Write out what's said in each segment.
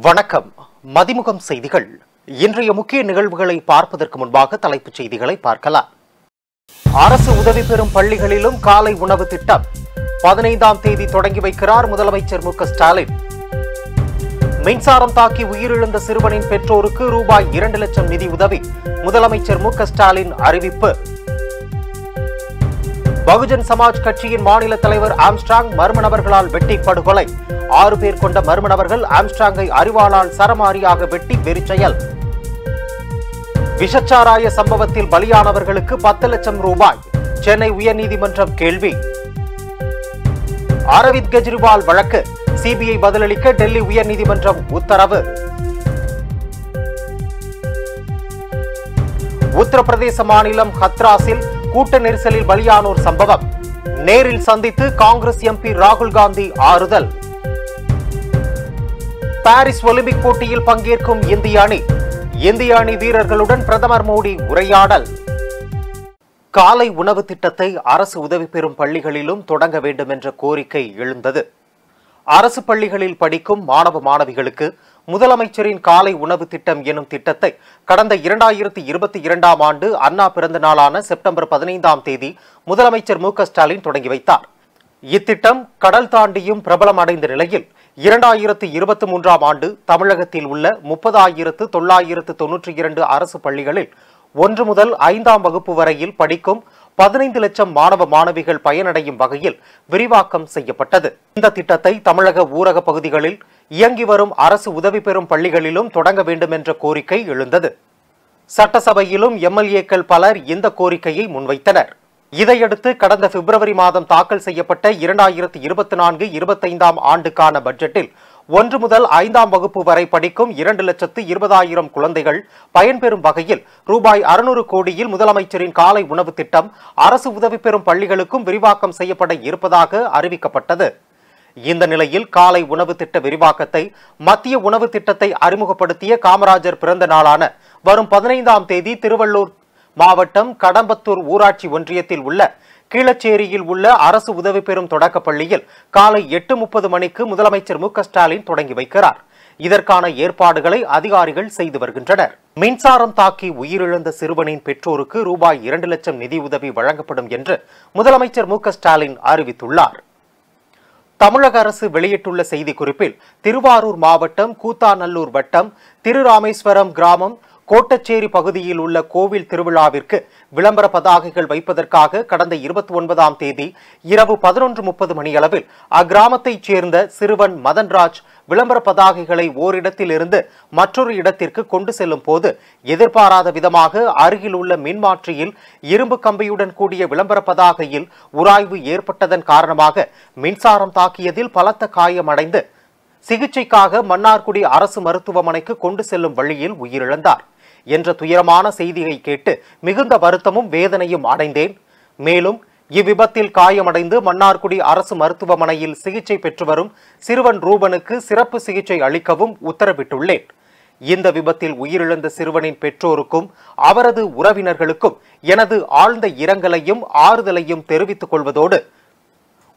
வணக்கம். மதிமுகம் செய்திகள். இன்றைய முக்கிய நிகழ்வுகளை பார்ப்பதற்கு முன்பாக தலைப்புச் செய்திகளை பார்க்கலாம். அரசு உதவி பெறும் பள்ளிகளிலும் காலை உணவு திட்டம் 15ஆம் தேதி தொடங்கி வைக்கிறார் முதலமைச்சர் மு.க. ஸ்டாலின். மின்சாரம் தாக்கி உயிரிழந்த சிறுவனின் பெற்றோருக்கு ரூபாய் 2 லட்சம் நிதி உதவி முதலமைச்சர் மு.க. ஸ்டாலின் அறிவிப்பு. பகுஜன் சமாஜ் கட்சியின் மாநில தலைவர் ஆம்ஸ்ட்ராங் மர்ம நபர்களால் வெட்டி படுகொலை. 6 பேர் கொண்ட மர்ம நபர்கள் ஆம்ஸ்ட்ராங்கை அரிவாளால் சரமாரியாக வெட்டி வெறிச்செயல். விஷச்சாராய சம்பவத்தில் பலியானவர்களுக்கு 10 லட்சம் ரூபாய் சென்னை உயர்நீதிமன்றம் கேள்வி. அரவிந்த் கெஜ்ரிவால் வழக்கு சிபிஐ பதிலளிக்க டெல்லி உயர்நீதிமன்றம் உத்தரவு. உத்தரப்பிரதேச மாநிலம் ஹத்ராஸில் கூட்ட நெரிசலில் பலியானோர் சம்பவம். நேரில் சந்தித்து காங்கிரஸ் எம்பி ராகுல் காந்தி ஆறுதல். பாரிஸ் ஒலிம்பிக் போட்டியில் பங்கேற்கும் இந்திய அணி வீரர்களுடன் பிரதமர் மோடி உரையாடல். காலை உணவு திட்டத்தை அரசு உதவி பெறும் பள்ளிகளிலும் தொடங்க வேண்டும் என்ற கோரிக்கை எழுந்தது. அரசு பள்ளிகளில் படிக்கும் மாணவ மாணவிகளுக்கு முதலமைச்சரின் காலை உணவு திட்டம் எனும் திட்டத்தை கடந்த 2022ஆம் ஆண்டு அண்ணா பிறந்த நாளான செப்டம்பர் 15ஆம் தேதி முதலமைச்சர் மு.க. ஸ்டாலின் தொடங்கி வைத்தார். இத்திட்டம் கடல் தாண்டியும் பிரபலம் அடைந்த நிலையில் 2023ஆம் ஆண்டு தமிழகத்தில் உள்ள 30,992 அரசு பள்ளிகளில் 1 முதல் 5ஆம் வகுப்பு வரையில் படிக்கும் 15 லட்சம் மாணவ மாணவிகள் பயனடையும் வகையில் விரிவாக்கம் செய்யப்பட்டது. இந்த திட்டத்தை தமிழக ஊரக பகுதிகளில் இயங்கி வரும் அரசு உதவி பெறும் பள்ளிகளிலும் தொடங்க வேண்டும் என்ற கோரிக்கை எழுந்தது. சட்டசபையிலும் எம்எல்ஏக்கள் பலர் இந்த கோரிக்கையை முன்வைத்தனர். இதையடுத்து கடந்த பிப்ரவரி மாதம் தாக்கல் செய்யப்பட்ட 2024-25ஆம் ஆண்டுக்கான பட்ஜெட்டில் 1 முதல் 5ஆம் வகுப்பு வரை படிக்கும் 2,20,000 குழந்தைகள் பயன்பெறும் வகையில் ரூபாய் 600 கோடியில் முதலமைச்சரின் காலை உணவு திட்டம் அரசு உதவி பெறும் பள்ளிகளுக்கும் விரிவாக்கம் செய்யப்பட இருப்பதாக அறிவிக்கப்பட்டது. இந்த நிலையில் காலை உணவு திட்ட விரிவாக்கத்தை மத்திய உணவு திட்டத்தை அறிமுகப்படுத்திய காமராஜர் பிறந்த நாளான வரும் 15ஆம் தேதி திருவள்ளூர் மாவட்டம் கடம்பத்தூர் ஊராட்சி ஒன்றியத்தில் உள்ள கீழச்சேரியில் உள்ள அரசு உதவி பெறும் தொடக்கப்பள்ளியில் காலை 8:30 மணிக்கு முதலமைச்சர் மு.க. ஸ்டாலின் தொடங்கி வைக்கிறார். இதற்கான ஏற்பாடுகளை அதிகாரிகள் செய்து வருகின்றனர். மின்சாரம் தாக்கி உயிரிழந்த சிறுவனின் பெற்றோருக்கு ரூபாய் 2 லட்சம் நிதி உதவி வழங்கப்படும் என்று முதலமைச்சர் மு.க. ஸ்டாலின் அறிவித்துள்ளார். தமிழக அரசு வெளியிட்டுள்ள செய்திக்குறிப்பில் திருவாரூர் மாவட்டம் கூத்தாநல்லூர் வட்டம் திருராமேஸ்வரம் கிராமம் கோட்டச்சேரி பகுதியில் உள்ள கோவில் திருவிழாவிற்கு விளம்பர பதாகைகள் வைப்பதற்காக கடந்த 29ஆம் தேதி இரவு 11:30 மணியளவில் அக்கிராமத்தைச் சேர்ந்த சிறுவன் மதன்ராஜ் விளம்பர பதாகைகளை ஓரிடத்தில் இருந்து மற்றொரு இடத்திற்கு கொண்டு செல்லும் போது எதிர்பாராத விதமாக அருகில் உள்ள மின்மாற்றியில் இரும்பு கம்பியுடன் கூடிய விளம்பர பதாகையில் உராய்வு ஏற்பட்டதன் காரணமாக மின்சாரம் தாக்கியதில் பலத்த காயமடைந்து சிகிச்சைக்காக மன்னார்குடி அரசு மருத்துவமனைக்கு கொண்டு செல்லும் வழியில் உயிரிழந்தார் என்ற துயரமான செய்தியை கேட்டு மிகுந்த வருத்தமும் வேதனையும் அடைந்தேன். மேலும் இவ்விபத்தில் காயமடைந்து மன்னார்குடி அரசு மருத்துவமனையில் சிகிச்சை பெற்று வரும் சிறுவன் ரூபனுக்கு சிறப்பு சிகிச்சை அளிக்கவும் உத்தரவிட்டுள்ளேன். இந்த விபத்தில் உயிரிழந்த சிறுவனின் பெற்றோருக்கும் அவரது உறவினர்களுக்கும் எனது ஆழ்ந்த இரங்கலையும் ஆறுதலையும் தெரிவித்துக் கொள்வதோடு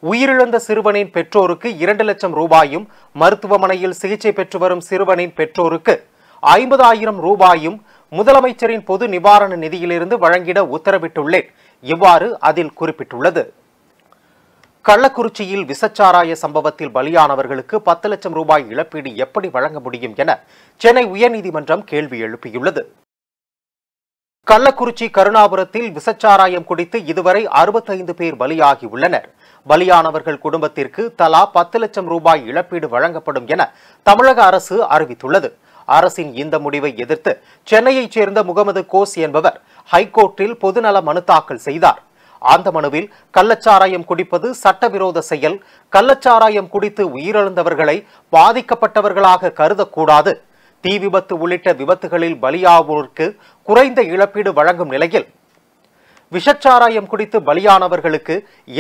உயிரிழந்த சிறுவனின் பெற்றோருக்கு 2 லட்சம் ரூபாயும் மருத்துவமனையில் சிகிச்சை பெற்று வரும் சிறுவனின் பெற்றோருக்கு 50,000 ரூபாயும் முதலமைச்சரின் பொது நிவாரண நிதியிலிருந்து வழங்கிட உத்தரவிட்டுள்ளேன். இவ்வாறு அதில் குறிப்பிட்டுள்ளது. கள்ளக்குறிச்சியில் விஷச்சாராய சம்பவத்தில் பலியானவர்களுக்கு 10 லட்சம் ரூபாய் இழப்பீடு எப்படி வழங்க முடியும் என சென்னை உயர்நீதிமன்றம் கேள்வி எழுப்பியுள்ளது. கள்ளக்குறிச்சி கருணாபுரத்தில் விஷச்சாராயம் குடித்து இதுவரை 65 பேர் பலியாகியுள்ளனர். பலியானவர்கள் குடும்பத்திற்கு தலா 10 லட்சம் ரூபாய் இழப்பீடு வழங்கப்படும் என தமிழக அரசு அறிவித்துள்ளது. அரசின் இந்த முடிவை எதிர்த்து சென்னையைச் சேர்ந்த முகமது கோஸ் என்பவர் ஹைகோர்ட்டில் பொதுநல மனு தாக்கல் செய்தார். அந்த மனுவில் கள்ளச்சாராயம் குடிப்பது சட்டவிரோத செயல், கள்ளச்சாராயம் குடித்து உயிரிழந்தவர்களை பாதிக்கப்பட்டவர்களாக கருதக்கூடாது, தீ விபத்து உள்ளிட்ட விபத்துகளில் பலியாவோருக்கு குறைந்த இழப்பீடு வழங்கும் நிலையில் விஷச்சாராயம் குடித்து பலியானவர்களுக்கு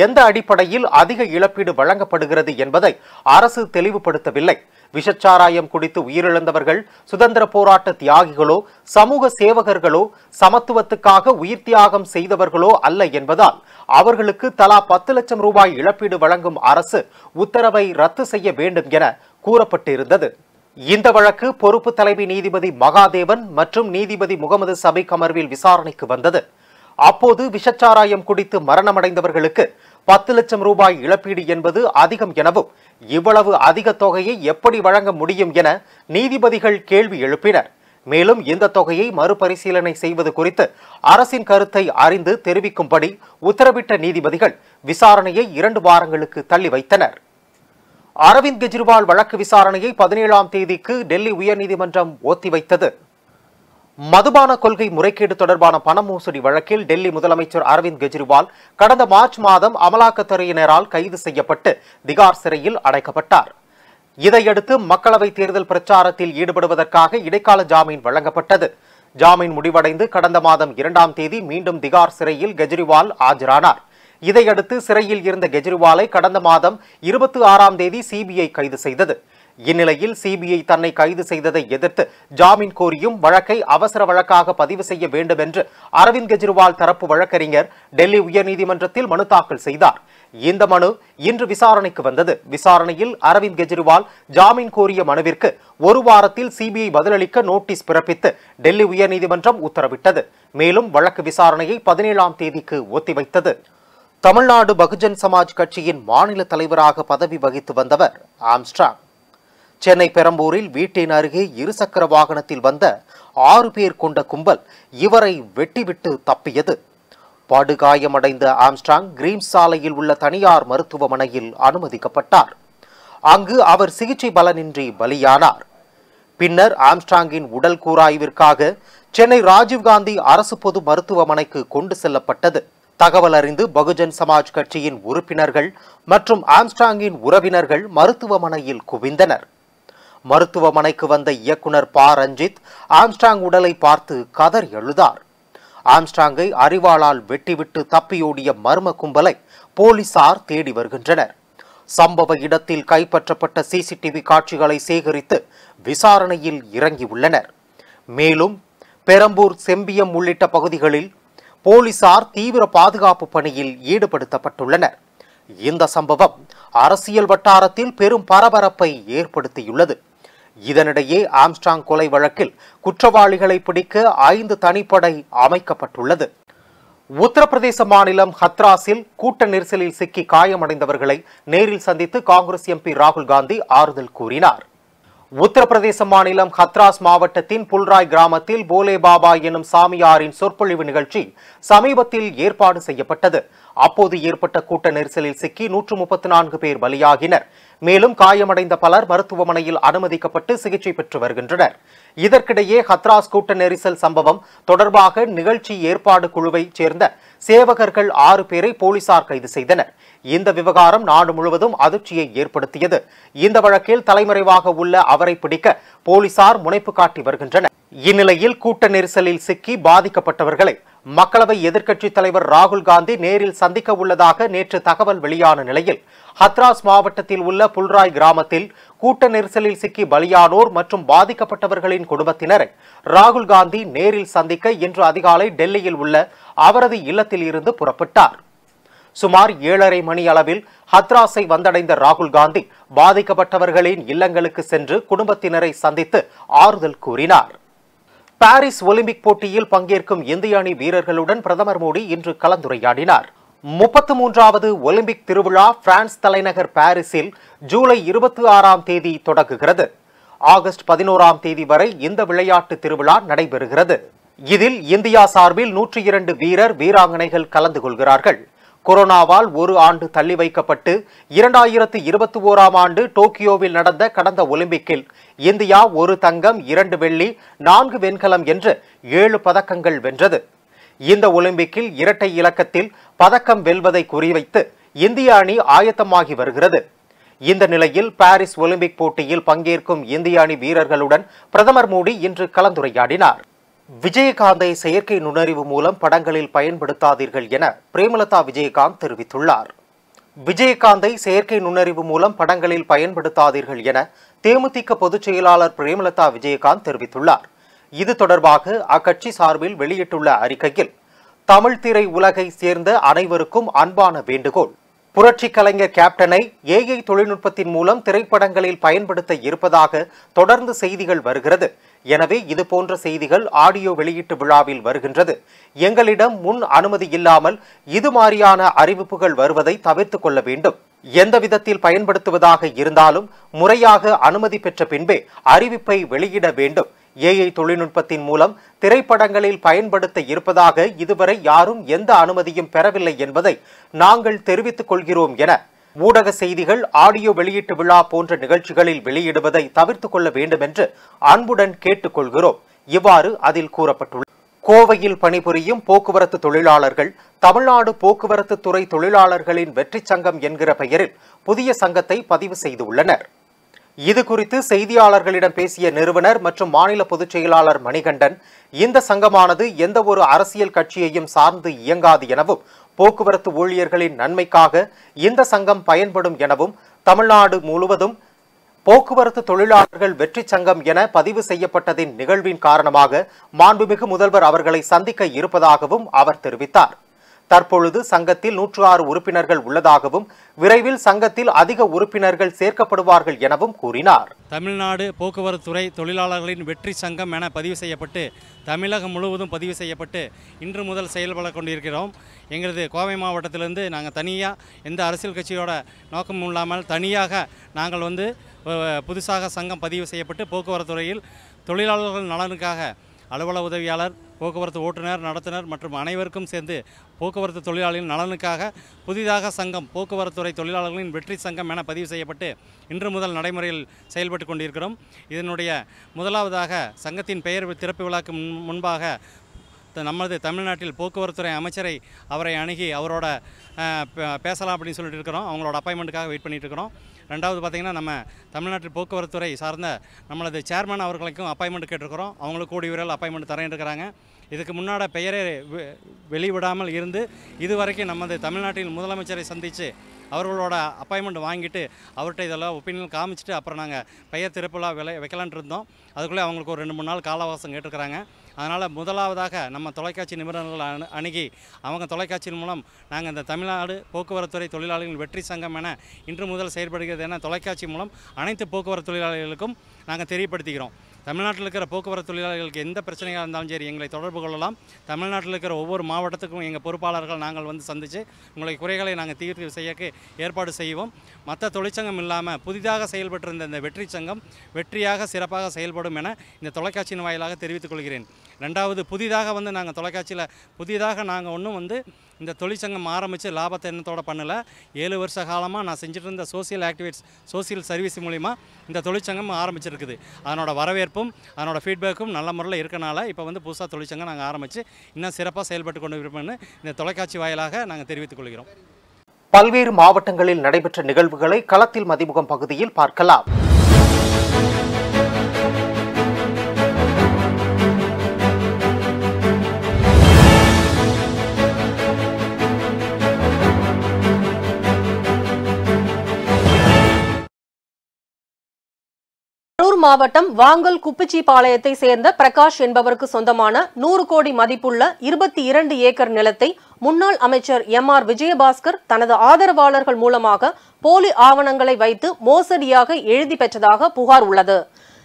எந்த அடிப்படையில் அதிக இழப்பீடு வழங்கப்படுகிறது என்பதை அரசு தெளிவுபடுத்தவில்லை. விஷச்சாராயம் குடித்து உயிரிழந்தவர்கள் சுதந்திர போராட்ட தியாகிகளோ சமூக சேவகர்களோ சமத்துவத்துக்காக உயிர் தியாகம் செய்தவர்களோ அல்ல என்பதால் அவர்களுக்கு தலா 10 லட்சம் ரூபாய் இழப்பீடு வழங்கும் அரசு உத்தரவை ரத்து செய்ய வேண்டும் என கூறப்பட்டிருந்தது. இந்த வழக்கு பொறுப்பு தலைமை நீதிபதி மகாதேவன் மற்றும் நீதிபதி முகமது சபிக் அமர்வில் விசாரணைக்கு வந்தது. அப்போது விஷச்சாராயம் குடித்து மரணமடைந்தவர்களுக்கு 10 லட்சம் ரூபாய் இழப்பீடு என்பது அதிகம் எனவும், இவ்வளவு அதிக தொகையை எப்படி வழங்க முடியும் என நீதிபதிகள் கேள்வி எழுப்பினர். மேலும் இந்த தொகையை மறுபரிசீலனை செய்வது குறித்து அரசின் கருத்தை அறிந்து தெரிவிக்கும்படி உத்தரவிட்ட நீதிபதிகள் விசாரணையை 2 வாரங்களுக்கு தள்ளி வைத்தனர். அரவிந்த் கெஜ்ரிவால் வழக்கு விசாரணையை 17ஆம் தேதிக்கு டெல்லி உயர்நீதிமன்றம் ஒத்திவைத்தது. மதுபான கொள்கை முறைகேடு தொடர்பான பண மோசடி வழக்கில் டெல்லி முதலமைச்சர் அரவிந்த் கெஜ்ரிவால் கடந்த மார்ச் மாதம் அமலாக்கத்துறையினரால் கைது செய்யப்பட்டு திகார் சிறையில் அடைக்கப்பட்டார். இதையடுத்து மக்களவைத் தேர்தல் பிரச்சாரத்தில் ஈடுபடுவதற்காக இடைக்கால ஜாமீன் வழங்கப்பட்டது. ஜாமீன் முடிவடைந்து கடந்த மாதம் 2ஆம் தேதி மீண்டும் திகார் சிறையில் கெஜ்ரிவால் ஆஜரானார். இதையடுத்து சிறையில் இருந்த கெஜ்ரிவாலை கடந்த மாதம் 26ஆம் தேதி சிபிஐ கைது செய்தது. இந்நிலையில் சிபிஐ தன்னை கைது செய்ததை எதிர்த்து ஜாமீன் கோரியும் வழக்கை அவசர வழக்காக பதிவு செய்ய வேண்டும் என்று அரவிந்த் கெஜ்ரிவால் தரப்பு வழக்கறிஞர் டெல்லி உயர்நீதிமன்றத்தில் மனு தாக்கல் செய்தார். இந்த மனு இன்று விசாரணைக்கு வந்தது. விசாரணையில் அரவிந்த் கெஜ்ரிவால் ஜாமீன் கோரிய மனுவிற்கு 1 வாரத்தில் சிபிஐ பதிலளிக்க நோட்டீஸ் பிறப்பித்து டெல்லி உயர்நீதிமன்றம் உத்தரவிட்டது. மேலும் வழக்கு விசாரணையை 17ஆம் தேதிக்கு ஒத்திவைத்தது. தமிழ்நாடு பகுஜன் சமாஜ் கட்சியின் மாநில தலைவராக பதவி வகித்து வந்தவர் ஆம்ஸ்ட்ராங். சென்னை பெரம்பூரில் வீட்டின் அருகே இருசக்கர வாகனத்தில் வந்த 6 பேர் கொண்ட கும்பல் இவரை வெட்டிவிட்டு தப்பியது. படுகாயமடைந்த ஆம்ஸ்ட்ராங் கிரீம்ஸ் சாலையில் உள்ள தனியார் மருத்துவமனையில் அனுமதிக்கப்பட்டார். அங்கு அவர் சிகிச்சை பலனின்றி பலியானார். பின்னர் ஆம்ஸ்ட்ராங்கின் உடல் கூராய்விற்காக சென்னை ராஜீவ்காந்தி அரசு பொது மருத்துவமனைக்கு கொண்டு செல்லப்பட்டது. தகவல் அறிந்து பகுஜன் சமாஜ் கட்சியின் உறுப்பினர்கள் மற்றும் ஆம்ஸ்ட்ராங்கின் உறவினர்கள் மருத்துவமனையில் குவிந்தனர். மருத்துவமனைக்கு வந்த இயக்குனர் ப. ரஞ்சித் ஆம்ஸ்ட்ராங் உடலை பார்த்து கதறி அழுதார். ஆம்ஸ்ட்ராங்கை அரிவாளால் வெட்டிவிட்டு தப்பியோடிய மர்ம கும்பலை போலீசார் தேடி வருகின்றனர். சம்பவ இடத்தில் கைப்பற்றப்பட்ட சிசிடிவி காட்சிகளை சேகரித்து விசாரணையில் இறங்கியுள்ளனர். மேலும் பெரம்பூர், செம்பியம் உள்ளிட்ட பகுதிகளில் போலீசார் தீவிர பாதுகாப்பு பணியில் ஈடுபடுத்தப்பட்டுள்ளனர். இந்த சம்பவம் அரசியல் வட்டாரத்தில் பெரும் பரபரப்பை ஏற்படுத்தியுள்ளது. இதனிடையே ஆம்ஸ்ட்ராங் கொலை வழக்கில் குற்றவாளிகளை பிடிக்க 5 தனிப்படை அமைக்கப்பட்டுள்ளது. உத்தரப்பிரதேச மாநிலம் ஹத்ராஸில் கூட்ட நெரிசலில் சிக்கி காயமடைந்தவர்களை நேரில் சந்தித்து காங்கிரஸ் எம்பி ராகுல் காந்தி ஆறுதல் கூறினார். உத்தரப்பிரதேச மாநிலம் ஹத்ராஸ் மாவட்டத்தின் புல்ராய் கிராமத்தில் போலே பாபா எனும் சாமியாரின் சொற்பொழிவு நிகழ்ச்சி சமீபத்தில் ஏற்பாடு செய்யப்பட்டது. அப்போது ஏற்பட்ட கூட்ட நெரிசலில் சிக்கி 134 பேர் பலியாகினர். மேலும் காயமடைந்த பலர் மருத்துவமனையில் அனுமதிக்கப்பட்டு சிகிச்சை பெற்று வருகின்றனர். இதற்கிடையே ஹத்ராஸ் கூட்ட நெரிசல் சம்பவம் தொடர்பாக நிகழ்ச்சி ஏற்பாடு குழுவைச் சேர்ந்த சேவகர்கள் 6 பேரை போலீசார் கைது செய்தனர். இந்த விவகாரம் நாடு முழுவதும் அதிர்ச்சியை ஏற்படுத்தியது. இந்த வழக்கில் தலைமறைவாக உள்ள அவரை பிடிக்க போலீசார் முனைப்பு காட்டி வருகின்றனர். இந்நிலையில் கூட்ட நெரிசலில் சிக்கி பாதிக்கப்பட்டவர்களை மக்களவை எதிர்க்கட்சித் தலைவர் ராகுல் காந்தி நேரில் சந்திக்க உள்ளதாக நேற்று தகவல் வெளியான நிலையில் ஹத்ராஸ் மாவட்டத்தில் உள்ள புல்ராய் கிராமத்தில் கூட்ட நெரிசலில் சிக்கி பலியானோர் மற்றும் பாதிக்கப்பட்டவர்களின் குடும்பத்தினரை ராகுல் காந்தி நேரில் சந்திக்க இன்று அதிகாலை டெல்லியில் உள்ள அவரது இல்லத்தில் இருந்து புறப்பட்டார். சுமார் 7:30 மணி அளவில் ஹத்ராஸை வந்தடைந்த ராகுல் காந்தி பாதிக்கப்பட்டவர்களின் இல்லங்களுக்கு சென்று குடும்பத்தினரை சந்தித்து ஆறுதல் கூறினார். பாரிஸ் ஒலிம்பிக் போட்டியில் பங்கேற்கும் இந்திய அணி வீரர்களுடன் பிரதமர் மோடி இன்று கலந்துரையாடினார். 33வது ஒலிம்பிக் திருவிழா பிரான்ஸ் தலைநகர் பாரிஸில் ஜூலை 26ஆம் தேதி தொடங்குகிறது. ஆகஸ்ட் 11ஆம் தேதி வரை இந்த விளையாட்டு திருவிழா நடைபெறுகிறது. இதில் இந்தியா சார்பில் 102 வீரர் வீராங்கனைகள் கலந்து கொள்கிறார்கள். கொரோனாவால் 1 ஆண்டு தள்ளி வைக்கப்பட்டு 2021ஆம் ஆண்டு டோக்கியோவில் நடந்த கடந்த ஒலிம்பிக்கில் இந்தியா 1 தங்கம், 2 வெள்ளி, 4 வெண்கலம் என்று 7 பதக்கங்கள் வென்றது. இந்த ஒலிம்பிக்கில் இரட்டை இலக்கத்தில் பதக்கம் வெல்வதை குறிவைத்து இந்திய அணி ஆயத்தமாகி வருகிறது. இந்த நிலையில் பாரிஸ் ஒலிம்பிக் போட்டியில் பங்கேற்கும் இந்திய அணி வீரர்களுடன் பிரதமர் மோடி இன்று கலந்துரையாடினார். விஜயகாந்தை செயற்கை நுண்ணறிவு மூலம் படங்களில் பயன்படுத்தாதீர்கள் என பிரேமலதா விஜயகாந்த் தெரிவித்துள்ளார். விஜயகாந்தை செயற்கை நுண்ணறிவு மூலம் படங்களில் பயன்படுத்தாதீர்கள் என தேமுதிக பொதுச் செயலாளர் பிரேமலதா விஜயகாந்த் தெரிவித்துள்ளார். இது தொடர்பாக அக்கட்சி சார்பில் வெளியிட்டுள்ள அறிக்கையில், தமிழ் திரை உலகை சேர்ந்த அனைவருக்கும் அன்பான வேண்டுகோள். புரட்சி கலைஞர் கேப்டனை ஏஐ தொழில்நுட்பத்தின் மூலம் திரைப்படங்களில் பயன்படுத்த இருப்பதாக தொடர்ந்து செய்திகள் வருகிறது. எனவே இதுபோன்ற செய்திகள் ஆடியோ வெளியீட்டு விழாவில் வருகின்றது. எங்களிடம் முன் அனுமதி இல்லாமல் இது மாதிரியான அறிவிப்புகள் வருவதை தவிர்த்துக் கொள்ள வேண்டும். எந்த விதத்தில் பயன்படுத்துவதாக இருந்தாலும் முறையாக அனுமதி பெற்ற பின்பே அறிவிப்பை வெளியிட வேண்டும். ஏஐ தொழில்நுட்பத்தின் மூலம் திரைப்படங்களில் பயன்படுத்த இருப்பதாக இதுவரை யாரும் எந்த அனுமதியும் பெறவில்லை என்பதை நாங்கள் தெரிவித்துக் கொள்கிறோம் என ஊடக செய்திகள் ஆடியோ வெளியீட்டு விழா போன்ற நிகழ்ச்சிகளில் வெளியிடுவதை தவிர்த்துக் கொள்ள வேண்டும் என்று அன்புடன் கேட்டுக்கொள்கிறோம். இவ்வாறு அதில் கூறப்பட்டுள்ளது. கோவையில் பணிபுரியும் போக்குவரத்து தொழிலாளர்கள் தமிழ்நாடு போக்குவரத்து துறை தொழிலாளர்களின் வெற்றி சங்கம் என்கிற பெயரில் புதிய சங்கத்தை பதிவு செய்துள்ளனர். இதுகுறித்து செய்தியாளர்களிடம் பேசிய நிறுவனர் மற்றும் மாநில பொதுச் செயலாளர் மணிகண்டன், இந்த சங்கமானது எந்த ஒரு அரசியல் கட்சியையும் சார்ந்து இயங்காது எனவும், போக்குவரத்து ஊழியர்களின் நன்மைக்காக இந்த சங்கம் பயன்படும் எனவும், தமிழ்நாடு முழுவதும் போக்குவரத்து தொழிலாளர்கள் வெற்றி சங்கம் என பதிவு செய்யப்பட்டதின் நிகழ்வின் காரணமாக மாண்புமிகு முதல்வர் அவர்களை சந்திக்க இருப்பதாகவும் அவர் தெரிவித்தார். தற்பொழுது சங்கத்தில் 106 உறுப்பினர்கள் உள்ளதாகவும், விரைவில் சங்கத்தில் அதிக உறுப்பினர்கள் சேர்க்கப்படுவார்கள் எனவும் கூறினார். தமிழ்நாடு போக்குவரத்துறை தொழிலாளர்களின் வெற்றி சங்கம் என பதிவு செய்யப்பட்டு தமிழகம் முழுவதும் பதிவு செய்யப்பட்டு இன்று முதல் செயல்பட கொண்டிருக்கிறோம். எங்களது கோவை மாவட்டத்திலிருந்து நாங்கள் தனியாக எந்த அரசியல் கட்சியோட நோக்கம் இல்லாமல் தனியாக நாங்கள் புதுசாக சங்கம் பதிவு செய்யப்பட்டு போக்குவரத்துறையில் தொழிலாளர்கள் நலனுக்காக அலுவலக உதவியாளர், போக்குவரத்து ஓட்டுநர், நடத்துனர் மற்றும் அனைவருக்கும் சேர்ந்து போக்குவரத்து தொழிலாளர்களின் நலனுக்காக புதிதாக சங்கம் போக்குவரத்துறை தொழிலாளர்களின் வெற்றி சங்கம் என பதிவு செய்யப்பட்டு இன்று முதல் நடைமுறையில் செயல்பட்டு கொண்டிருக்கிறோம். இதனுடைய முதலாவதாக சங்கத்தின் பெயர் திறப்பு விழாக்கு முன்பாக நமது தமிழ்நாட்டில் போக்குவரத்துறை அமைச்சரை அவரை அணுகி அவரோட பேசலாம் அப்படின்னு சொல்லிட்டு இருக்கிறோம். அவங்களோட அப்பாயின்மெண்ட்டுக்காக வெயிட் பண்ணிட்டு இருக்கிறோம். ரெண்டாவது பார்த்திங்கன்னா, நம்ம தமிழ்நாட்டில் போக்குவரத்துறை சார்ந்த நம்மளது சேர்மன் அவர்களுக்கும் அப்பாயின்மெண்ட் கேட்டிருக்கிறோம். அவங்களுக்கு கூடிய விரைவில் அப்பாயின்மெண்ட் தரேன் இருக்கிறாங்க. இதுக்கு முன்னாடி பெயரை வெளிவிடாமல் இருந்து இதுவரைக்கும் நமது தமிழ்நாட்டில் முதலமைச்சரை சந்தித்து அவர்களோட அப்பாயின்மெண்ட் வாங்கிட்டு அவர்கிட்ட இதெல்லாம் ஒப்பீனியன் காமிச்சிட்டு அப்புறம் நாங்கள் பெயர் திறப்புலாம் வைக்கலான்ட்டு இருந்தோம். அதுக்குள்ளே அவங்களுக்கு ஒரு 2-3 நாள் கால அவகாசம் கேட்டிருக்கிறாங்க. அதனால் முதலாவதாக நம்ம தொலைக்காட்சி நிபுணர்கள் அணுகி அவங்க தொலைக்காட்சியின் மூலம் நாங்கள் இந்த தமிழ்நாடு போக்குவரத்துறை தொழிலாளர்கள் வெற்றி சங்கம் என இன்று முதல் செயல்படுகிறது என தொலைக்காட்சி மூலம் அனைத்து போக்குவரத்து தொழிலாளர்களுக்கும் நாங்கள் தெரியப்படுத்திக்கிறோம். தமிழ்நாட்டில் இருக்கிற போக்குவரத்து தொழிலாளர்களுக்கு எந்த பிரச்சனையாக இருந்தாலும் சரி எங்களை தொடர்பு கொள்ளலாம். தமிழ்நாட்டில் இருக்கிற ஒவ்வொரு மாவட்டத்துக்கும் எங்கள் பொறுப்பாளர்கள் நாங்கள் சந்தித்து உங்களை குறைகளை நாங்கள் தீர்வு செய்ய ஏற்பாடு செய்வோம். மற்ற தொழிற்சங்கம் இல்லாமல் புதிதாக செயல்பட்டிருந்த இந்த வெற்றி சங்கம் வெற்றியாக சிறப்பாக செயல்படும் என இந்த தொலைக்காட்சியின் வாயிலாக தெரிவித்துக் கொள்கிறேன். ரெண்டாவது, புதிதாக நாங்கள் தொலைக்காட்சியில் புதிதாக நாங்கள் ஒன்றும் இந்த தொழிற்சங்கம் ஆரம்பித்து லாபத்தை எண்ணத்தோடு பண்ணலை. 7 வருஷ காலமாக நான் செஞ்சுட்டு இருந்த சோசியல் ஆக்டிவிட்டிஸ், சோசியல் சர்வீஸ் மூலிமா இந்த தொழிற்சங்கம் ஆரம்பிச்சிருக்குது. அதனோட வரவேற்பும் அதனோட ஃபீட்பேக்கும் நல்ல முறையில் இருக்கனால இப்போ புதுசாக தொழிற்சங்கம் நாங்கள் ஆரம்பித்து இன்னும் சிறப்பாக செயல்பட்டு கொண்டு இருப்போம்னு இந்த தொலைக்காட்சி வாயிலாக நாங்கள் தெரிவித்துக் கொள்கிறோம். பல்வேறு மாவட்டங்களில் நடைபெற்ற நிகழ்வுகளை களத்தில் மதிமுகம் பகுதியில் பார்க்கலாம். கரூர் மாவட்டம் வாங்கல் குப்பிச்சிபாளையத்தை சேர்ந்த பிரகாஷ் என்பவருக்கு சொந்தமான 100 கோடி மதிப்புள்ள 22 ஏக்கர் நிலத்தை முன்னாள் அமைச்சர் எம்.ஆர். விஜயபாஸ்கர் தனது ஆதரவாளர்கள் மூலமாக போலி ஆவணங்களை வைத்து மோசடியாக எழுதி பெற்றதாக புகார் உள்ளது.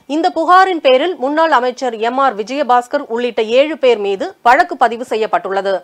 இந்த புகாரின் பேரில் முன்னாள் அமைச்சர் எம்.ஆர். விஜயபாஸ்கர் உள்ளிட்ட 7 பேர் மீது வழக்கு பதிவு செய்யப்பட்டுள்ளது.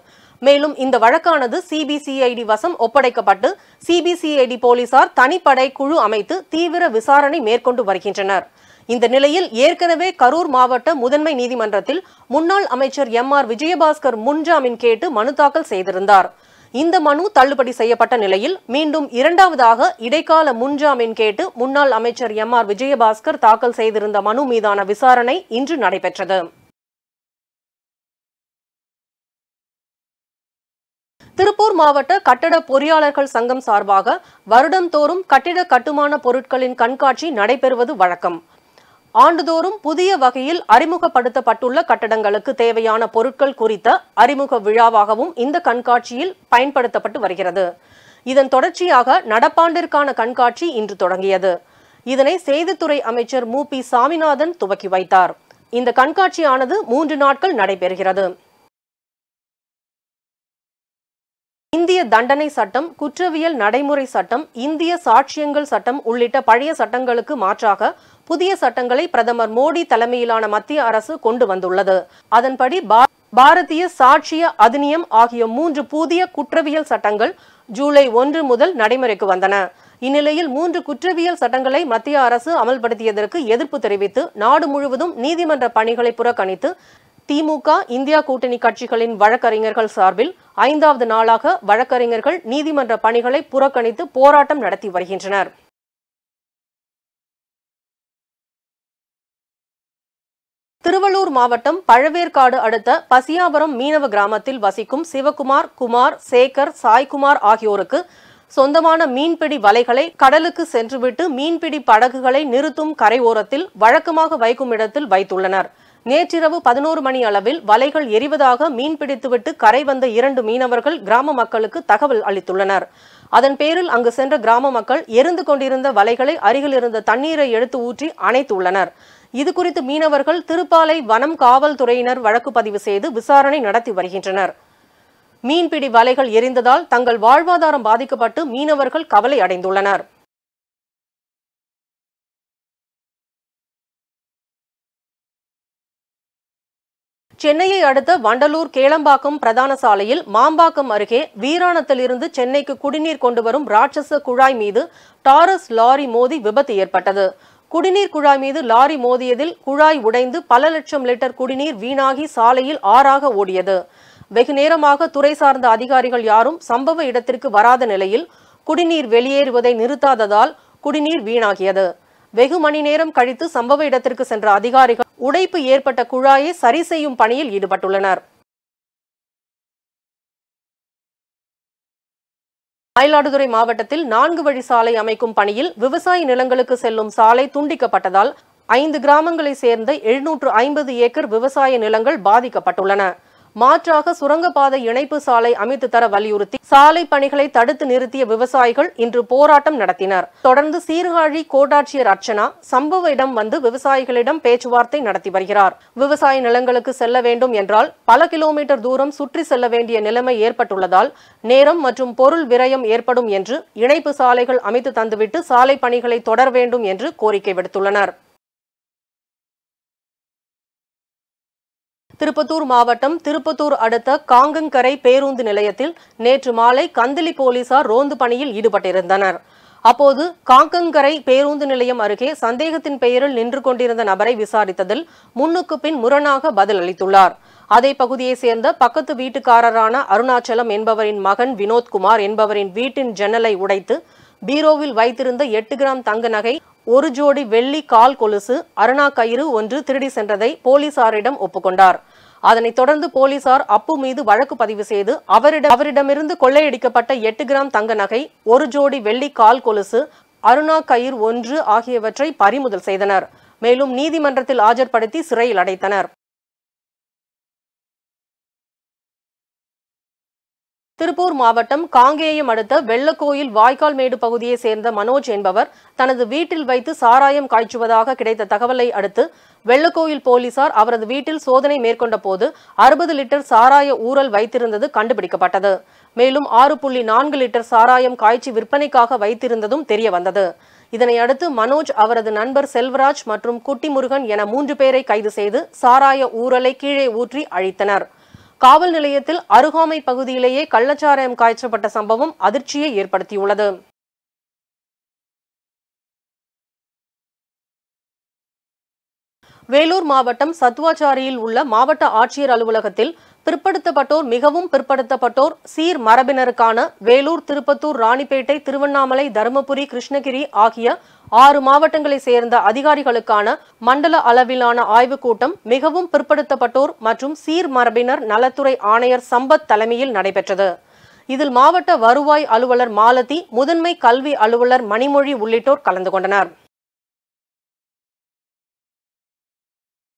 மேலும் இந்த வழக்கானது சிபிசிஐடி வசம் ஒப்படைக்கப்பட்டு சிபிசிஐடி போலீசார் தனிப்படை குழு அமைத்து தீவிர விசாரணை மேற்கொண்டு வருகின்றனர். இந்த நிலையில் ஏற்கனவே கரூர் மாவட்ட முதன்மை நீதிமன்றத்தில் முன்னாள் அமைச்சர் எம்.ஆர். விஜயபாஸ்கர் முன்ஜாமீன் கேட்டு மனு தாக்கல் செய்திருந்தார். இந்த மனு தள்ளுபடி செய்யப்பட்ட நிலையில் மீண்டும் இரண்டாவதாக இடைக்கால முன்ஜாமீன் கேட்டு முன்னாள் அமைச்சர் எம்.ஆர். விஜயபாஸ்கர் தாக்கல் செய்திருந்த மனு மீதான விசாரணை இன்று நடைபெற்றது. திருப்பூர் மாவட்ட கட்டட பொறியாளர்கள் சங்கம் சார்பாக வருடந்தோறும் கட்டிட கட்டுமான பொருட்களின் கண்காட்சி நடைபெறுவது வழக்கம். ஆண்டுதோறும் புதிய வகையில் அறிமுகப்படுத்தப்பட்டுள்ள கட்டடங்களுக்கு தேவையான பொருட்கள் குறித்த அறிமுக விழாவாகவும் இந்த கண்காட்சியில் பயன்படுத்தப்பட்டு வருகிறது. இதன் தொடர்ச்சியாக நடப்பாண்டிற்கான கண்காட்சி இன்று தொடங்கியது. இதனை செய்தித்துறை அமைச்சர் மு.பி. சாமிநாதன் துவக்கி வைத்தார். இந்த கண்காட்சியானது 3 நாட்கள் நடைபெறுகிறது. இந்திய தண்டனை சட்டம், குற்றவியல் நடைமுறை சட்டம், இந்திய சாட்சியங்கள் சட்டம் உள்ளிட்ட பழைய சட்டங்களுக்கு மாற்றாக புதிய சட்டங்களை பிரதமர் மோடி தலைமையிலான மத்திய அரசு கொண்டு வந்துள்ளது. அதன்படி பாரதிய சாட்சிய அதிநியம் ஆகிய 3 புதிய குற்றவியல் சட்டங்கள் ஜூலை 1 முதல் நடைமுறைக்கு வந்தன. இந்நிலையில் 3 குற்றவியல் சட்டங்களை மத்திய அரசு அமல்படுத்தியதற்கு எதிர்ப்பு தெரிவித்து நாடு முழுவதும் நீதிமன்ற பணிகளை புறக்கணித்து திமுக, இந்தியா கூட்டணி கட்சிகளின் வழக்கறிஞர்கள் சார்பில் 5வது நாளாக வழக்கறிஞர்கள் நீதிமன்ற பணிகளை புறக்கணித்து போராட்டம் நடத்தி வருகின்றனர். திருவள்ளூர் மாவட்டம் பழவேற்காடு அடுத்த பசியாபுரம் மீனவ கிராமத்தில் வசிக்கும் சிவகுமார், குமார், சேகர், சாய்குமார் ஆகியோருக்கு சொந்தமான மீன்பிடி வலைகளை கடலுக்கு சென்றுவிட்டு மீன்பிடி படகுகளை நிறுத்தும் கரையோரத்தில் வழக்கமாக வைக்கும் இடத்தில் வைத்துள்ளனர். நேற்றிரவு 11 மணி அளவில் வலைகள் எரிவதாக மீன்பிடித்துவிட்டு கரை வந்த 2 மீனவர்கள் கிராம மக்களுக்கு தகவல் அளித்துள்ளனர். அதன் பேரில் அங்கு சென்ற கிராம மக்கள் எரிந்து கொண்டிருந்த வலைகளை அருகில் இருந்த தண்ணீரை எடுத்து ஊற்றி அணைத்துள்ளனர். இதுகுறித்து மீனவர்கள் திருப்பாலை வனம் காவல்துறையினர் வழக்கு பதிவு செய்து விசாரணை நடத்தி வருகின்றனர். மீன்பிடி வலைகள் எரிந்ததால் தங்கள் வாழ்வாதாரம் பாதிக்கப்பட்டு மீனவர்கள் கவலை அடைந்துள்ளனர். சென்னையை அடுத்த வண்டலூர் கேளம்பாக்கம் பிரதான சாலையில் மாம்பாக்கம் அருகே வீராணத்திலிருந்து சென்னைக்கு குடிநீர் கொண்டு வரும் ராட்சச குழாய் மீது டாரஸ் லாரி மோதி விபத்து ஏற்பட்டது. குடிநீர் குழாய் மீது லாரி மோதியதில் குழாய் உடைந்து பல லட்சம் லிட்டர் குடிநீர் வீணாகி சாலையில் ஆறாக ஓடியது. வெகு நேரமாக துறை சார்ந்த அதிகாரிகள் யாரும் சம்பவ இடத்திற்கு வராத நிலையில் குடிநீர் வெளியேறுவதை நிறுத்தாததால் குடிநீர் வீணாகியது. வெகு மணி நேரம் கழித்து சம்பவ இடத்திற்கு சென்ற அதிகாரிகள் உடைப்பு ஏற்பட்ட குழாயை சரி செய்யும் பணியில் ஈடுபட்டுள்ளனர். மயிலாடுதுறை மாவட்டத்தில் 4 வழி சாலை அமைக்கும் பணியில் விவசாய நிலங்களுக்கு செல்லும் சாலை துண்டிக்கப்பட்டதால் 5 கிராமங்களை சேர்ந்த 750 ஏக்கர் விவசாய நிலங்கள் பாதிக்கப்பட்டுள்ளன. மாற்றாக சுரங்கப்பாதை இணைப்பு சாலை அமைத்து தர வலியுறுத்தி சாலை பணிகளை தடுத்து நிறுத்திய விவசாயிகள் இன்று போராட்டம் நடத்தினர். தொடர்ந்து சீர்காழி கோட்டாட்சியர் அர்ச்சனா சம்பவ இடம் வந்து விவசாயிகளிடம் பேச்சுவார்த்தை நடத்தி வருகிறார். விவசாய நிலங்களுக்கு செல்ல வேண்டும் என்றால் பல கிலோமீட்டர் தூரம் சுற்றி செல்ல வேண்டிய நிலைமை ஏற்பட்டுள்ளதால் நேரம் மற்றும் பொருள் விரயம் ஏற்படும் என்று இணைப்பு சாலைகள் அமைத்து தந்துவிட்டு சாலை பணிகளை தொடர வேண்டும் என்று கோரிக்கை விடுத்துள்ளனர். திருப்பத்தூர் மாவட்டம் திருப்பத்தூர் அடுத்த காங்கங்கரை பேருந்து நிலையத்தில் நேற்று மாலை கந்திலி போலீசார் ரோந்து பணியில் ஈடுபட்டிருந்தனர். அப்போது காங்கங்கரை பேருந்து நிலையம் அருகே சந்தேகத்தின் பெயரில் நின்று கொண்டிருந்த நபரை விசாரித்ததில் முன்னுக்கு பின் முரணாக பதில் அளித்துள்ளார். அதே பகுதியை சேர்ந்த பக்கத்து வீட்டுக்காரரான அருணாச்சலம் என்பவரின் மகன் வினோத்குமார் என்பவரின் வீட்டின் ஜன்னலை உடைத்து பீரோவில் வைத்திருந்த 8 கிராம் தங்க நகை, 1 ஜோடி வெள்ளி கால் கொலுசு, அருணா கயிறு ஒன்று திருடி சென்றதை போலீசாரிடம் ஒப்புக்கொண்டார். அதனைத் தொடர்ந்து போலீசார் அப்பு மீது வழக்கு பதிவு செய்து அவரிடமிருந்து கொள்ளையடிக்கப்பட்ட 8 கிராம் தங்க நகை, 1 ஜோடி வெள்ளி கால் கொலுசு, அருணா கயிறு 1 ஆகியவற்றை பறிமுதல் செய்தனர். மேலும் நீதிமன்றத்தில் ஆஜர்படுத்தி சிறையில் அடைத்தனர். திருப்பூர் மாவட்டம் காங்கேயம் அடுத்த வெள்ளக்கோயில் வாய்க்கால் மேடு பகுதியை சேர்ந்த மனோஜ் என்பவர் தனது வீட்டில் வைத்து சாராயம் காய்ச்சுவதாக கிடைத்த தகவலை அடுத்து வெள்ளக்கோயில் போலீசார் அவரது வீட்டில் சோதனை மேற்கொண்ட போது 60 லிட்டர் சாராய ஊறல் வைத்திருந்தது கண்டுபிடிக்கப்பட்டது. மேலும் 6.4 லிட்டர் சாராயம் காய்ச்சி விற்பனைக்காக வைத்திருந்ததும் தெரியவந்தது. இதனையடுத்து மனோஜ், அவரது நண்பர் செல்வராஜ் மற்றும் குட்டிமுருகன் என 3 பேரை கைது செய்து சாராய ஊறலை கீழே ஊற்றி அழித்தனர். காவல் நிலையத்தில் அருகாமை பகுதியிலேயே கள்ளச்சாராயம் காய்ச்சப்பட்ட சம்பவம் அதிர்ச்சியை ஏற்படுத்தியுள்ளது. வேலூர் மாவட்டம் சத்துவாச்சாரியில் உள்ள மாவட்ட ஆட்சியர் அலுவலகத்தில் பிற்படுத்தப்பட்டோர், மிகவும் பிற்படுத்தப்பட்டோர், சீர் மரபினருக்கான வேலூர், திருப்பத்தூர், ராணிப்பேட்டை, திருவண்ணாமலை, தருமபுரி, கிருஷ்ணகிரி ஆகிய 6 மாவட்டங்களை சேர்ந்த அதிகாரிகளுக்கான மண்டல அளவிலான ஆய்வுக் கூட்டம் மிகவும் பிற்படுத்தப்பட்டோர் மற்றும் சீர் மரபினர் நலத்துறை ஆணையர் சம்பத் தலைமையில் நடைபெற்றது. இதில் மாவட்ட வருவாய் அலுவலர் மாலதி, முதன்மை கல்வி அலுவலர் மணிமொழி உள்ளிட்டோர் கலந்து கொண்டனர்.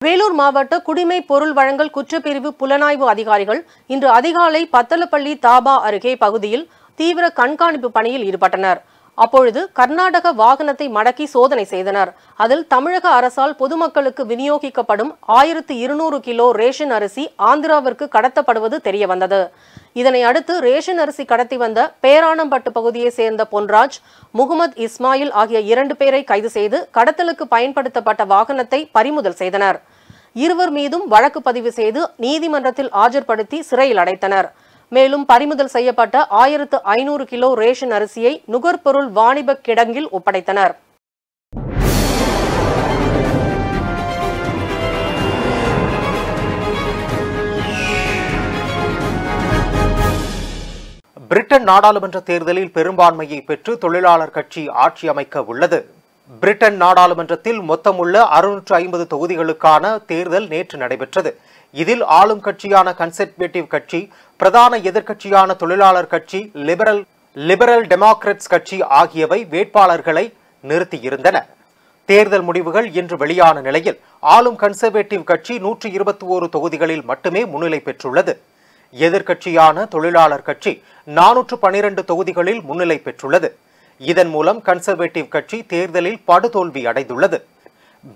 வேலூர் மாவட்ட குடிமை பொருள் வழங்கல் குற்றப்பிரிவு புலனாய்வு அதிகாரிகள் இன்று அதிகாலை பத்தலப்பள்ளி தாபா அருகே பகுதியில் தீவிர கண்காணிப்பு பணியில் ஈடுபட்டனர். அப்பொழுது கர்நாடக வாகனத்தை மடக்கி சோதனை செய்தனர். அதில் தமிழக அரசால் பொதுமக்களுக்கு விநியோகிக்கப்படும் 1200 கிலோ ரேஷன் அரிசி ஆந்திராவிற்கு கடத்தப்படுவது தெரியவந்தது. இதனை அடுத்து ரேஷன் அரிசி கடத்தி வந்த பேரானம்பட்டு பகுதியை சேர்ந்த பொன்ராஜ், முகமது இஸ்மாயில் ஆகிய 2 பேரை கைது செய்து கடத்தலுக்கு பயன்படுத்தப்பட்ட வாகனத்தை பறிமுதல் செய்தனர். இருவர் மீதும் வழக்கு பதிவு செய்து நீதிமன்றத்தில் ஆஜர்படுத்தி சிறையில் அடைத்தனர். மேலும் பறிமுதல் செய்யப்பட்ட 1500 கிலோ ரேஷன் அரிசியை நுகர்பொருள் வாணிப கிடங்கில் ஒப்படைத்தனர். பிரிட்டன் நாடாளுமன்ற தேர்தலில் பெரும்பான்மையை பெற்று தொழிலாளர் கட்சி ஆட்சி அமைக்க உள்ளது. பிரிட்டன் நாடாளுமன்றத்தில் மொத்தமுள்ள 650 தொகுதிகளுக்கான தேர்தல் நேற்று நடைபெற்றது. இதில் ஆளும் கட்சியான கன்சர்வேட்டிவ் கட்சி, பிரதான எதிர்க்கட்சியான தொழிலாளர் கட்சி, லிபரல் டெமோக்ராட்ஸ் கட்சி ஆகியவை வேட்பாளர்களை நிறுத்தியிருந்தன. தேர்தல் முடிவுகள் இன்று வெளியான நிலையில் ஆளும் கன்சர்வேட்டிவ் கட்சி 121 தொகுதிகளில் மட்டுமே முன்னிலை பெற்றுள்ளது. எதிர்க்கட்சியான தொழிலாளர் கட்சி 412 தொகுதிகளில் முன்னிலை பெற்றுள்ளது. இதன் மூலம் கன்சர்வேட்டிவ் கட்சி தேர்தலில் படுதோல்வி அடைந்துள்ளது.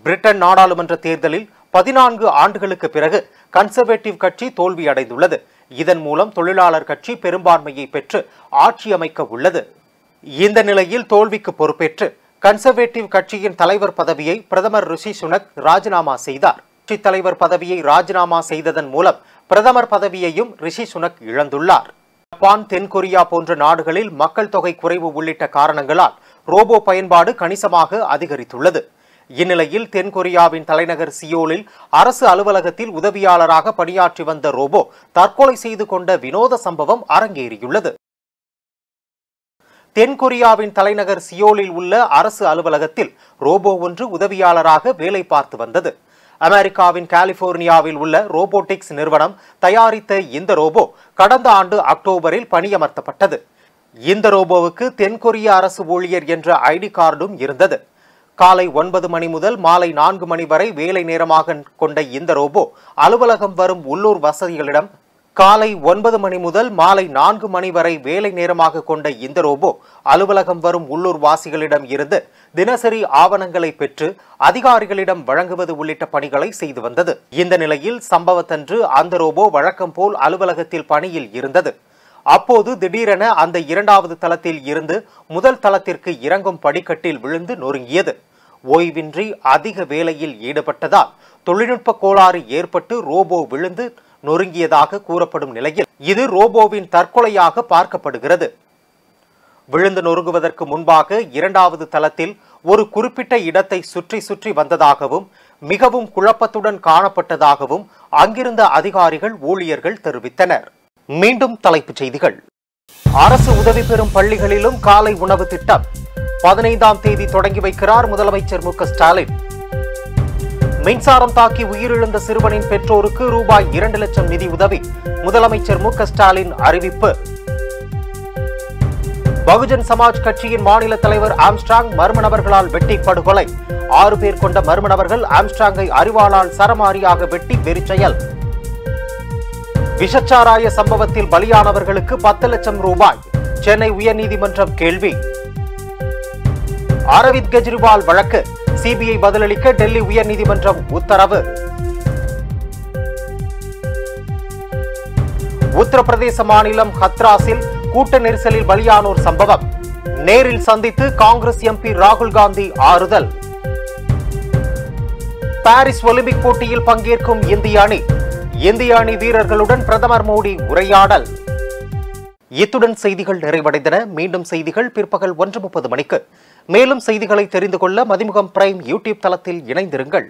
பிரிட்டன் நாடாளுமன்ற தேர்தலில் 14 ஆண்டுகளுக்கு பிறகு கன்சர்வேட்டிவ் கட்சி தோல்வி அடைந்துள்ளது. இதன் மூலம் தொழிலாளர் கட்சி பெரும்பான்மையை பெற்று ஆட்சி அமைக்க உள்ளது. இந்த நிலையில் தோல்விக்கு பொறுப்பேற்று கன்சர்வேட்டிவ் கட்சியின் தலைவர் பதவியை பிரதமர் ரிஷி சுனக் ராஜினாமா செய்தார். கட்சி தலைவர் பதவியை ராஜினாமா செய்ததன் மூலம் பிரதமர் பதவியையும் ரிஷி சுனக் இழந்துள்ளார். ஜப்பான், தென்கொரியா போன்ற நாடுகளில் மக்கள் தொகை குறைவு உள்ளிட்ட காரணங்களால் ரோபோ பயன்பாடு கணிசமாக அதிகரித்துள்ளது. இந்நிலையில் தென்கொரியாவின் தலைநகர் சியோலில் அரசு அலுவலகத்தில் உதவியாளராக பணியாற்றி வந்த ரோபோ தற்கொலை செய்து கொண்ட வினோத சம்பவம் அரங்கேறியுள்ளது. தென்கொரியாவின் தலைநகர் சியோலில் உள்ள அரசு அலுவலகத்தில் ரோபோ ஒன்று உதவியாளராக வேலை பார்த்து வந்தது. அமெரிக்காவின் கலிபோர்னியாவில் உள்ள ரோபோட்டிக்ஸ் நிறுவனம் தயாரித்த இந்த ரோபோ கடந்த ஆண்டு அக்டோபரில் பணியமர்த்தப்பட்டது. இந்த ரோபோவுக்கு தென்கொரிய அரசு ஊழியர் என்ற ஐடி கார்டும் இருந்தது. காலை 9 மணி முதல் மாலை 4 மணி வரை வேலை நேரமாக கொண்ட இந்த ரோபோ அலுவலகம் வரும் உள்ளூர் வசதிகளிடம் காலை 9 மணி முதல் மாலை 4 மணி வரை வேலை நேரமாக கொண்ட இந்த ரோபோ அலுவலகம் வரும் உள்ளூர் வாசிகளிடம் இருந்து தினசரி ஆவணங்களை பெற்று அதிகாரிகளிடம் வழங்குவது உள்ளிட்ட பணிகளை செய்து வந்தது. இந்த நிலையில் சம்பவத்தன்று அந்த ரோபோ வழக்கம் போல் அலுவலகத்தில் பணியில் இருந்தது. அப்போது திடீரென அந்த 2வது தளத்தில் இருந்து முதல் தளத்திற்கு இறங்கும் படிக்கட்டில் விழுந்து நொறுங்கியது. ஓய்வின்றி அதிக வேலையில் ஈடுபட்டதால் தொழில்நுட்ப கோளாறு ஏற்பட்டு ரோபோ விழுந்து நொறுங்கியதாக கூறப்படும் நிலையில் இது ரோபோவின் தற்கொலையாக பார்க்கப்படுகிறது. விழுந்து நொறுங்குவதற்கு முன்பாக 2வது தளத்தில் ஒரு குறிப்பிட்ட இடத்தை சுற்றி சுற்றி வந்ததாகவும் மிகவும் குழப்பத்துடன் காணப்பட்டதாகவும் அங்கிருந்த அதிகாரிகள், ஊழியர்கள் தெரிவித்தனர். மீண்டும் தலைப்புச் செய்திகள். அரசு உதவி பெறும் பள்ளிகளிலும் காலை உணவு திட்டம் 15ஆம் தேதி தொடங்கி வைக்கிறார் முதலமைச்சர் மு.க. ஸ்டாலின். மின்சாரம் தாக்கி உயிரிழந்த சிறுவனின் பெற்றோருக்கு ரூபாய் 2 லட்சம் நிதி உதவி முதலமைச்சர் மு.க. ஸ்டாலின் அறிவிப்பு. பகுஜன் சமாஜ் கட்சியின் மாநில தலைவர் ஆம்ஸ்ட்ராங் மர்ம நபர்களால் வெட்டி படுகொலை. 6 பேர் கொண்ட மர்ம நபர்கள் ஆம்ஸ்ட்ராங்கை அரிவாளால் சரமாரியாக வெட்டி வெறிச்செயல். விஷச்சாராய சம்பவத்தில் பலியானவர்களுக்கு 10 லட்சம் ரூபாய் சென்னை உயர்நீதிமன்றம் கேள்வி. அரவிந்த் கெஜ்ரிவால் வழக்கு சிபிஐ பதிலளிக்க டெல்லி உயர்நீதிமன்றம் உத்தரவு. உத்தரப்பிரதேச மாநிலம் ஹத்ராஸில் கூட்ட நெரிசலில் பலியானோர் சம்பவம். நேரில் சந்தித்து காங்கிரஸ் எம்பி ராகுல் காந்தி ஆறுதல். பாரிஸ் ஒலிம்பிக் போட்டியில் பங்கேற்கும் இந்திய அணி வீரர்களுடன் பிரதமர் மோடி உரையாடல். இத்துடன் செய்திகள் நிறைவடைந்தன. மீண்டும் செய்திகள் பிற்பகல் 1:30 மணிக்கு. மேலும் செய்திகளை தெரிந்து கொள்ள மதிமுகம் பிரைம் யூடியூப் தளத்தில் இணைந்திருங்கள்.